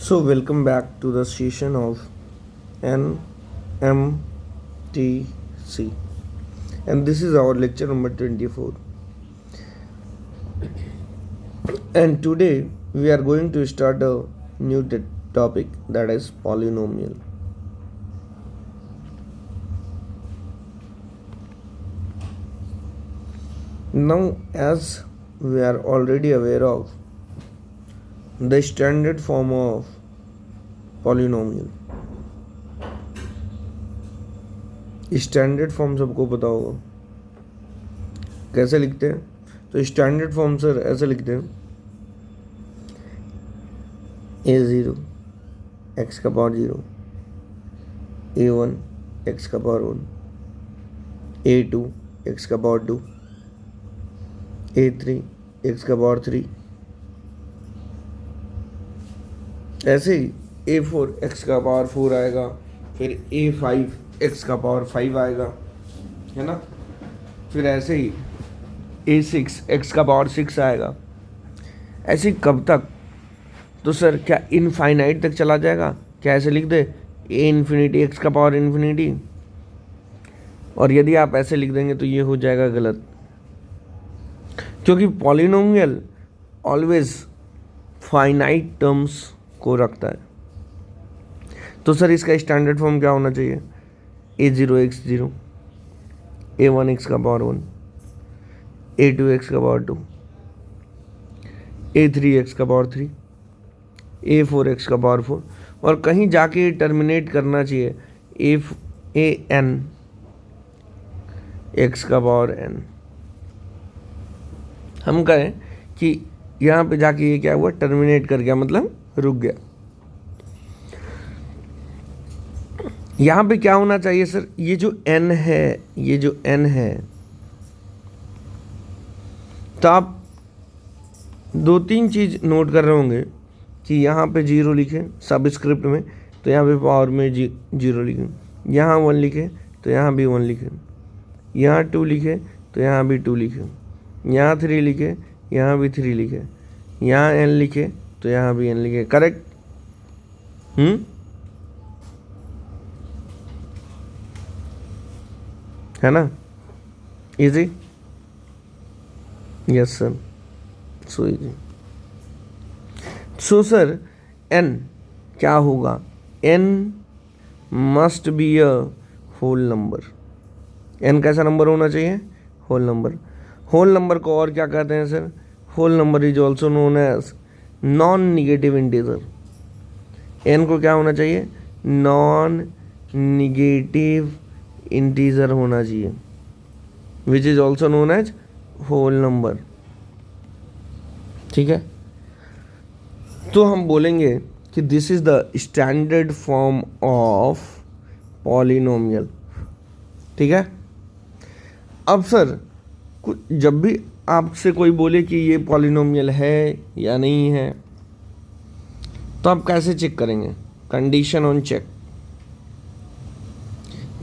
So, welcome back to the session of NMTC, and this is our lecture number 24. And today we are going to start a new topic, that is polynomial. Now, as we are already aware of the standard form of polynomial, standard form सबको पता होगा कैसे लिखते हैं। तो standard form sir ऐसे लिखते हैं a0 x का पावर 0, a1 x का पावर 1, a2 x का पावर 2, a3 x का पावर 3। ऐसे ही a4 x का पावर 4 आएगा, फिर a5 x का पावर 5 आएगा, है ना। फिर ऐसे ही a6 x का पावर 6 आएगा। ऐसे ही कब तक? तो सर क्या इनफाइनाइट तक चला जाएगा? क्या ऐसे लिख दे a इन्फिनिटी x का पावर इन्फिनिटी? और यदि आप ऐसे लिख देंगे तो ये हो जाएगा गलत, क्योंकि पॉलिनोमियल ऑलवेज फाइनाइट टर्म्स को रखता है। तो सर इसका स्टैंडर्ड फॉर्म क्या होना चाहिए? a0 x0, a1 x का पावर 1, a2 x का पावर 2, a3 x का पावर 3, a4 x का पावर 4, और कहीं जाके टर्मिनेट करना चाहिए an x का पावर n। हम कहें कि यहाँ पे जाके ये क्या हुआ, टर्मिनेट कर गया, मतलब रुक गया। यहाँ पे क्या होना चाहिए सर? ये जो n है, ये जो n है, तो आप दो तीन चीज नोट कर रहे होंगे कि यहाँ पे 0 लिखे सबस्क्रिप्ट में, तो यहाँ पे पावर में 0 लिखे, यहाँ 1 लिखे तो यहाँ भी 1 लिखे, यहाँ 2 लिखे तो यहाँ भी 2 लिखे, यहाँ 3 लिखे यहाँ भी 3 लिखे, यहाँ n लिखे तो यहाँ भी n लिखे। करेक्ट? है ना? Easy? Yes sir, so easy. So sir n क्या होगा? n must be a whole number. n कैसा नंबर होना चाहिए? Whole number. होल नंबर को और क्या कहते हैं sir? Whole number is also known as non negative integer. n को क्या होना चाहिए? नॉन निगेटिव इंटीजर होना चाहिए, which is also known as whole number. ठीक है, तो हम बोलेंगे कि this is the standard form of polynomial. ठीक है। अब सर जब भी आपसे कोई बोले कि ये पॉलिनोमियल है या नहीं है, तो आप कैसे चेक करेंगे? Condition on check.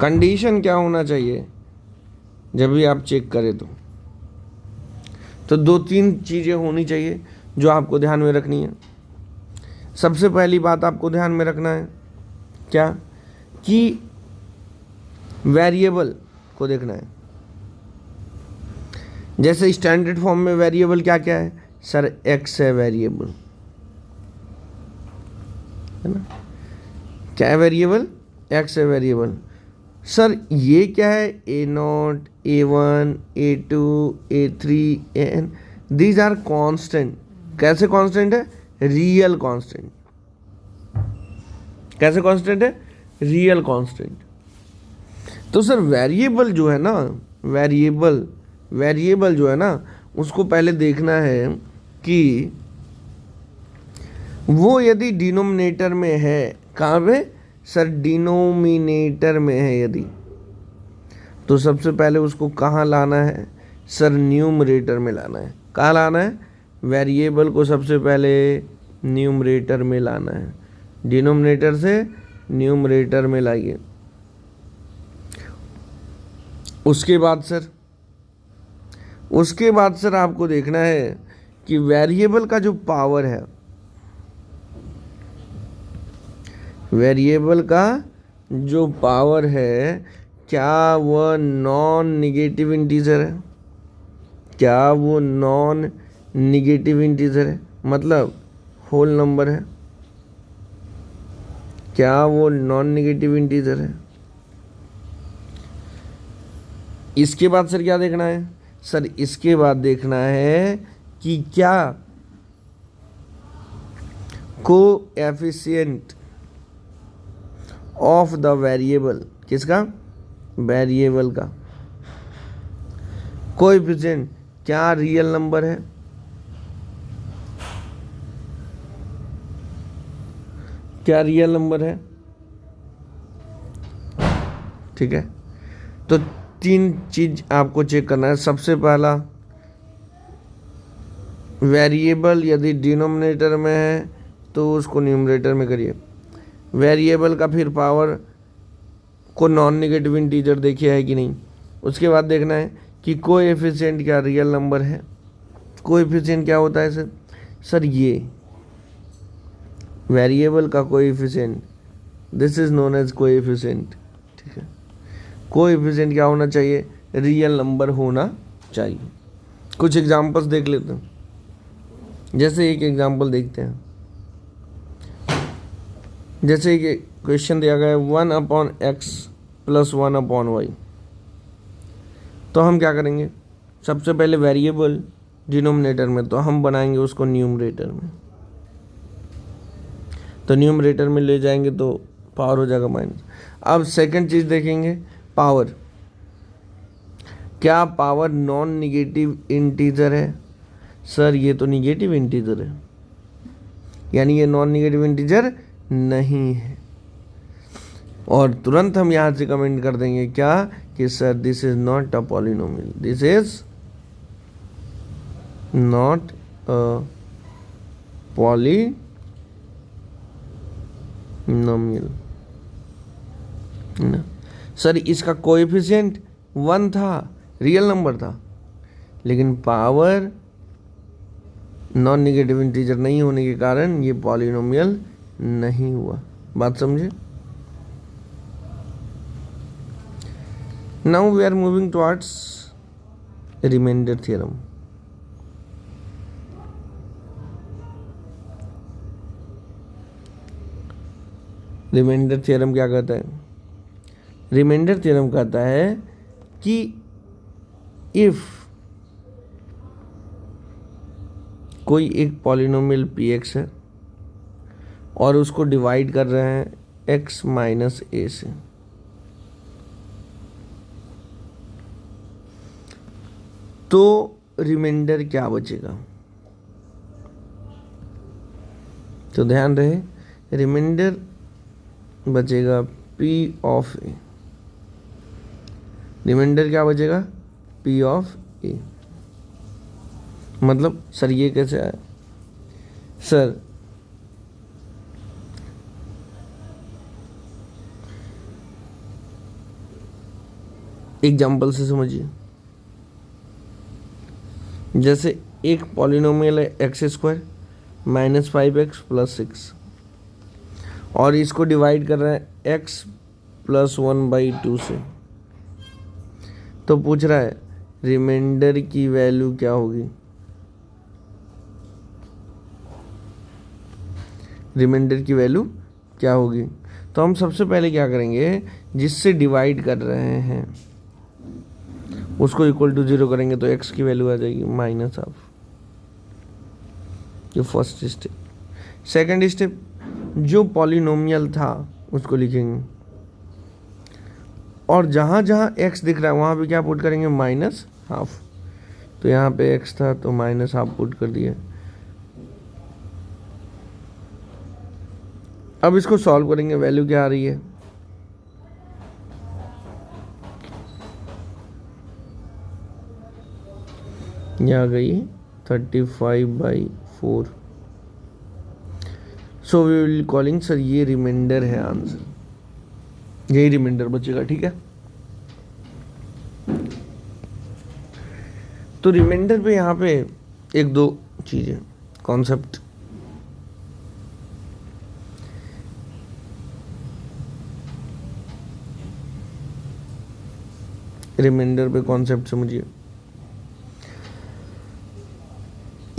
कंडीशन क्या होना चाहिए जब भी आप चेक करें? तो दो तीन चीज़ें होनी चाहिए जो आपको ध्यान में रखनी है। सबसे पहली बात आपको ध्यान में रखना है क्या? कि वेरिएबल को देखना है। जैसे स्टैंडर्ड फॉर्म में वेरिएबल क्या क्या है सर? x है वेरिएबल, है ना। क्या है वेरिएबल? x है वेरिएबल। सर ये क्या है? a0, a1, a2, a3, an, these are constant. कैसे कांस्टेंट है? Real constant. कैसे कांस्टेंट है? Real constant. तो सर वेरिएबल जो है ना, वेरिएबल जो है ना, उसको पहले देखना है कि वो यदि डिनोमिनेटर में है। कहाँ पे सर? डिनोमिनेटर में है यदि, तो सबसे पहले उसको कहाँ लाना है सर? न्यूमरेटर में लाना है। कहाँ लाना है? वेरिएबल को सबसे पहले न्यूमरेटर में लाना है। डिनोमिनेटर से न्यूमरेटर में लाइए। उसके बाद सर आपको देखना है कि वेरिएबल का जो पावर है, वेरिएबल का जो पावर है क्या वह नॉन निगेटिव इंटीजर है? क्या वो नॉन निगेटिव इंटीजर है, मतलब होल नंबर है? क्या वो नॉन निगेटिव इंटीजर है? इसके बाद सर क्या देखना है? सर इसके बाद देखना है कि क्या कोएफिशिएंट ऑफ द वेरिएबल, किसका? वेरिएबल का कोएफिशिएंट क्या रियल नंबर है? क्या रियल नंबर है? ठीक है, तो 3 चीज आपको चेक करना है। सबसे पहला, वेरिएबल यदि डिनोमिनेटर में है तो उसको न्यूमरेटर में करिए। वेरिएबल का फिर पावर को नॉन नेगेटिव इंटीजर देखिए है कि नहीं। उसके बाद देखना है कि कोएफिशिएंट क्या रियल नंबर है। कोएफिशिएंट क्या होता है सर? सर ये वेरिएबल का coefficient, this is known as coefficient. ठीक है, कोएफिशिएंट क्या होना चाहिए? रियल नंबर होना चाहिए। कुछ एग्जांपल्स देख लेते हैं। जैसे एक एग्जांपल देखते हैं, जैसे कि क्वेश्चन दिया गया है 1/x + 1/y। तो हम क्या करेंगे? सबसे पहले वेरिएबल डिनोमिनेटर में, तो हम बनाएंगे उसको न्यूमरेटर में। तो न्यूमरेटर में ले जाएंगे तो पावर हो जाएगा माइनस। अब सेकंड चीज़ देखेंगे, पावर। क्या पावर नॉन निगेटिव इंटीजर है? सर ये तो निगेटिव इंटीजर है, यानी ये नॉन निगेटिव इंटीजर नहीं है। और तुरंत हम यहाँ से कमेंट कर देंगे क्या कि sir this is not a polynomial, this is not a polynomial ना। सर इसका कोएफिशिएंट 1 था, रियल नंबर था, लेकिन पावर नॉन नेगेटिव इंटीजर नहीं होने के कारण ये पॉलिनोमियल नहीं हुआ। बात समझे? Now we are moving towards reminder theorem. Reminder theorem क्या कहता है? रिमाइंडर थ्योरम कहता है कि इफ कोई एक पॉलिनोमियल px है और उसको डिवाइड कर रहे हैं x - a से, तो रिमाइंडर क्या बचेगा? तो ध्यान रहे, रिमाइंडर बचेगा p ऑफ a। रिमाइंडर क्या बचेगा? p of a। मतलब सर ये कैसे आया? सर एग्जाम्पल से समझिए। जैसे एक पॉलिनोमियल है x² - 5x + 6 और इसको डिवाइड कर रहे हैं x + 1/2 से। तो पूछ रहा है रिमाइंडर की वैल्यू क्या होगी? रिमाइंडर की वैल्यू क्या होगी? तो हम सबसे पहले क्या करेंगे, जिससे डिवाइड कर रहे हैं उसको = 0 करेंगे तो x की वैल्यू आ जाएगी -12। ये फर्स्ट स्टेप। सेकंड स्टेप, जो पॉलिनोमियल था उसको लिखेंगे और जहाँ जहाँ x दिख रहा है वहाँ पे क्या पुट करेंगे? -12। तो यहाँ पे x था तो -12 पुट कर दिया। अब इसको सॉल्व करेंगे, वैल्यू क्या आ रही है? ये आ गई 35/4। So we will calling, sir ये रिमाइंडर है आंसर, यही रिमाइंडर बचेगा। ठीक है, तो रिमाइंडर पे यहाँ पे 1-2 चीज़ें, कॉन्सेप्ट। रिमाइंडर पे कॉन्सेप्ट समझिए।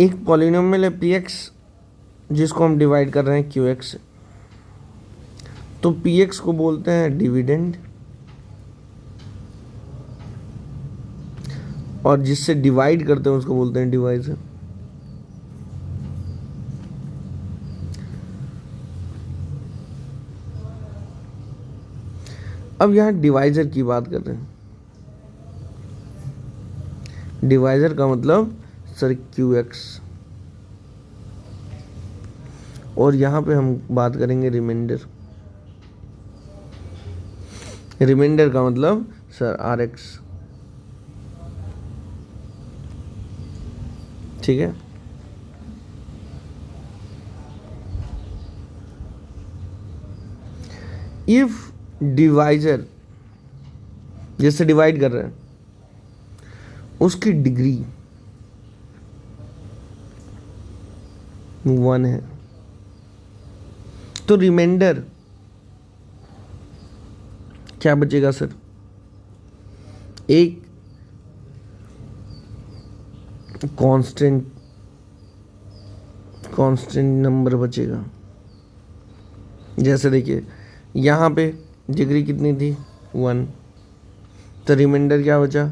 एक पॉलिनोमियल है पी एक्स जिसको हम डिवाइड कर रहे हैं क्यू एक्स से, तो पी एक्स को बोलते हैं डिविडेंड, और जिससे डिवाइड करते हैं उसको बोलते हैं डिवाइजर। अब यहां डिवाइजर की बात कर रहे हैं। डिवाइजर का मतलब सर क्यू एक्स, और यहां पे हम बात करेंगे रिमाइंडर। रिमाइंडर का मतलब सर आर एक्स। ठीक है, इफ डिवाइजर जिससे डिवाइड कर रहे हैं उसकी डिग्री 1 है, तो रिमाइंडर क्या बचेगा सर? एक कांस्टेंट नंबर बचेगा। जैसे देखिए यहाँ पे डिग्री कितनी थी 1, तो रिमाइंडर क्या बचा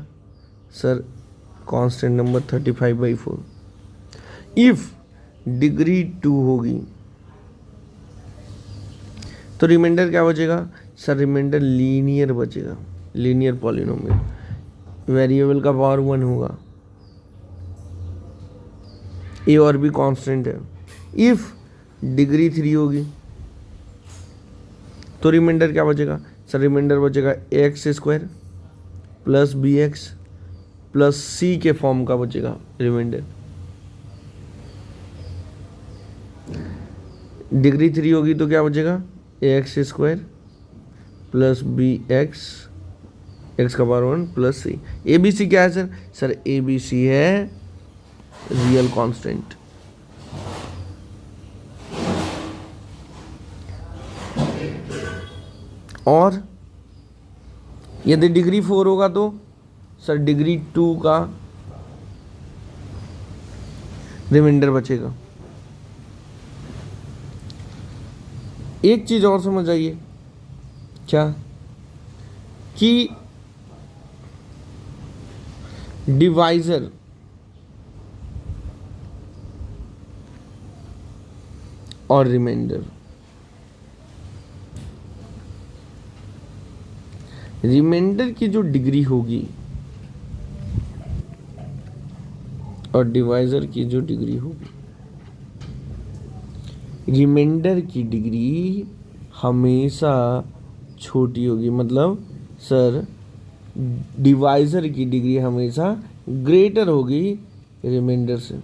sir? Constant number 35/4। If degree 2 होगी तो रिमाइंडर क्या बचेगा सर? रिमाइंडर लीनियर बचेगा, लीनियर पॉलिनोमियल। वेरिएबल का पावर 1 होगा, ए और बी कांस्टेंट है। इफ डिग्री 3 होगी तो रिमाइंडर क्या बचेगा सर? रिमाइंडर बचेगा ax² plus bx plus c के फॉर्म का बचेगा रिमाइंडर। डिग्री 3 होगी तो क्या बचेगा? ax² प्लस bx x का पावर 1 प्लस c। abc क्या है सर? सर abc है रियल कांस्टेंट। और यदि डिग्री 4 होगा तो सर डिग्री 2 का रिमाइंडर बचेगा। एक चीज और समझ आइए, क्या कि डिवाइजर और रिमाइंडर, रिमाइंडर की जो डिग्री होगी और डिवाइजर की जो डिग्री होगी, रिमाइंडर की डिग्री हमेशा छोटी होगी। मतलब सर डिवाइजर की डिग्री हमेशा ग्रेटर होगी रिमाइंडर से,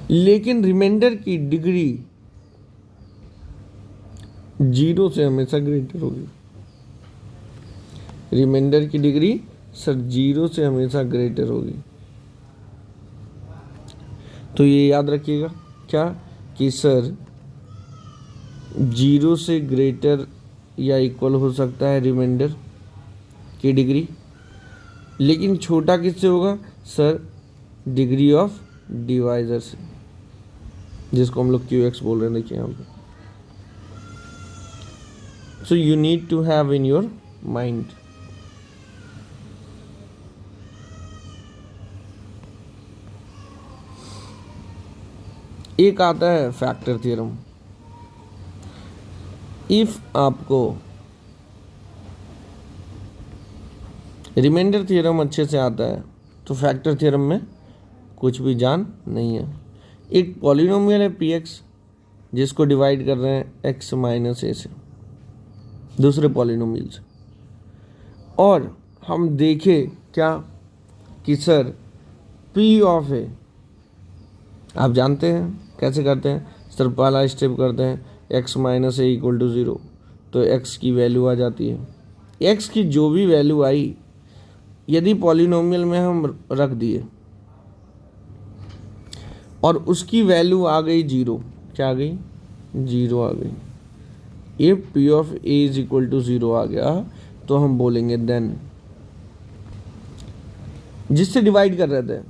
लेकिन रिमाइंडर की डिग्री 0 से हमेशा ग्रेटर होगी। रिमाइंडर की डिग्री सर 0 से हमेशा ग्रेटर होगी। तो ये याद रखिएगा क्या कि सर 0 से ग्रेटर या इक्वल हो सकता है रिमाइंडर की डिग्री, लेकिन छोटा किससे होगा सर? डिग्री ऑफ डिवाइजर से, जिसको हम लोग क्यू एक्स बोल रहे हैं। देखिए यहाँ पे, so you need to have in your mind. एक आता है फैक्टर थ्योरम। इफ आपको रिमाइंडर थ्योरम अच्छे से आता है तो फैक्टर थ्योरम में कुछ भी जान नहीं है। एक पॉलिनोमियल है पी एक्स जिसको डिवाइड कर रहे हैं एक्स माइनस ए से, दूसरे पॉलिनोमियल से, और हम देखें क्या कि सर पी ऑफ ए, आप जानते हैं कैसे करते हैं सर? पहला स्टेप करते हैं x minus a equal to 0, तो x की वैल्यू आ जाती है। x की जो भी वैल्यू आई यदि पॉलिनोमियल में हम रख दिए और उसकी वैल्यू आ गई 0, क्या आ गई? 0 आ गई। ये p of a is equal to 0 आ गया तो हम बोलेंगे देन। जिससे डिवाइड कर रहे थे,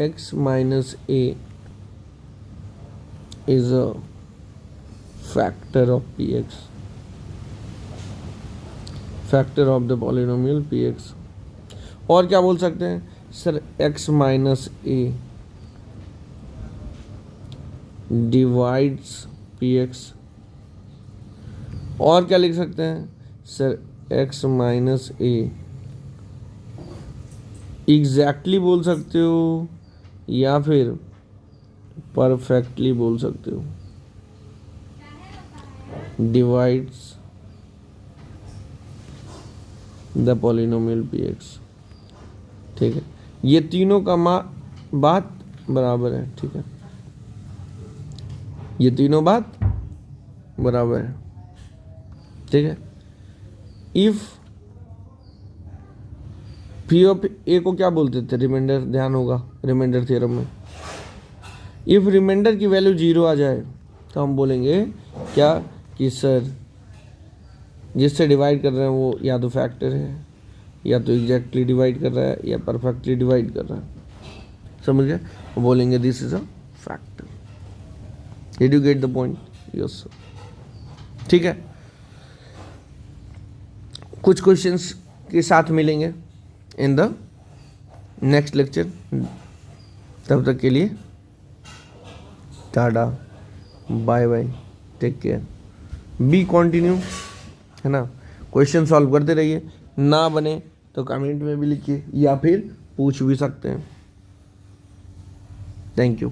x minus A is a factor of P x, factor of the polynomial P x. और क्या बोल सकते हैं सर, x माइनस ए डिवाइड्स पी एक्स। और क्या लिख सकते हैं सर, x माइनस ए एग्जैक्टली बोल सकते हो या फिर परफेक्टली बोल सकते हो, divides the polynomial P x. ठीक है, ये तीनों का बात बराबर है। ठीक है, ये तीनों बात बराबर है। ठीक है, इफ पी ऑफ ए को क्या बोलते थे, रिमाइंडर, ध्यान होगा रिमाइंडर थ्योरम में। इफ रिमाइंडर की वैल्यू 0 आ जाए तो हम बोलेंगे क्या कि सर जिससे डिवाइड कर रहे हैं वो या तो फैक्टर है, या तो एग्जैक्टली डिवाइड कर रहा है, या परफेक्टली डिवाइड कर रहा है। समझ गए, वो बोलेंगे this is a factor. Did you get the point? Yes sir. ठीक है, कुछ क्वेश्चंस के साथ मिलेंगे इन द नेक्स्ट लेक्चर। तब तक के लिए tata, bye bye, take care, be continue, है ना। क्वेश्चन सॉल्व करते रहिए, ना बने तो कमेंट में भी लिखिए या फिर पूछ भी सकते हैं। Thank you.